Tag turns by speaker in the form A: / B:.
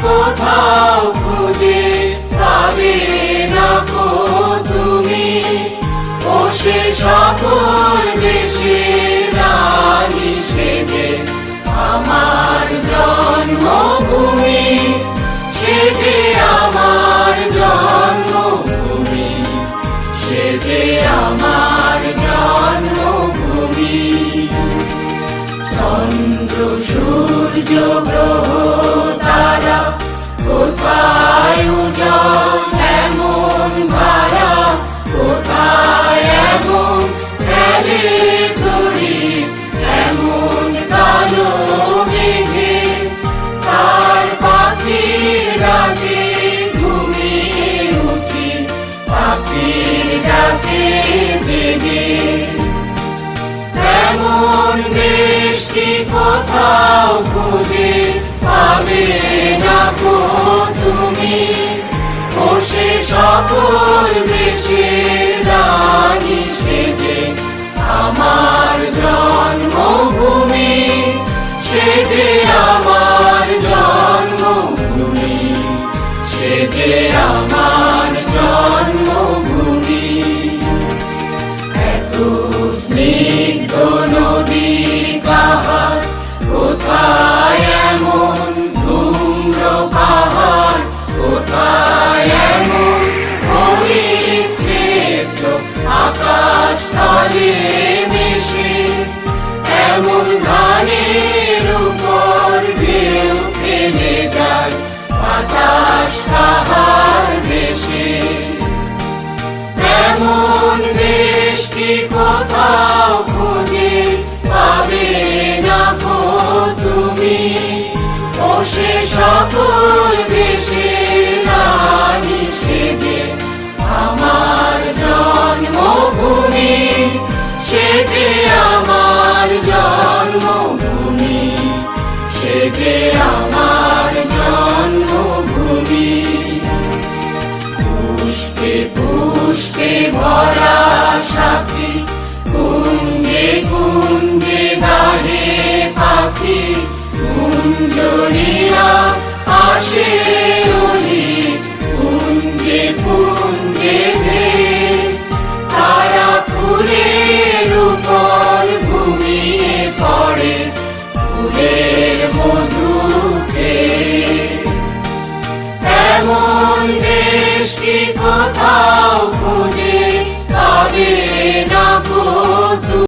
A: কোথাও খুঁজে পাবে না কো তুমি, ও সে সকল দেশের রানী সেজে আমার জন্মভূমি, সেজে আমার জন্মভূমি, সেজে আমার জন্মভূমি। চন্দ্র সূর্য গ্রহ তারা কোথায় উজ্জ্বল এমন ধারা, কোথায় এমন খেলে তরি এমন কালো মেঘে, তার পাখির ডাকে ঘুমিয়ে উঠি, পাখির ডাকে জেগে। এমন দেশটি কোথাও খুঁজে পাবে না কো তুমি, ও সে সকল দেশের রানী সেজে আমার জন্মভূমি। বাতাস কাহার দেশে, এমন দেশটি কোথাও খুঁজে পাবে না গো তুমি। ও সে সকল দেশের রানী সেজে আমার জন্মভূমি, সেজে আমার জন্মভূমি, সেজে আমার জন্মভূমি। পুষ্পে পুষ্পে ভরা সাথী, কুঞ্জে কুঞ্জে গাহে পাখি, কুঞ্জরিয়া আসে অলি, কুঞ্জে কুঞ্জে ধে তারা ফুলের উপর ঘুমিয়ে পড়ে, ফুলের মধু খেয়ে। এমন দেশটি কোথাও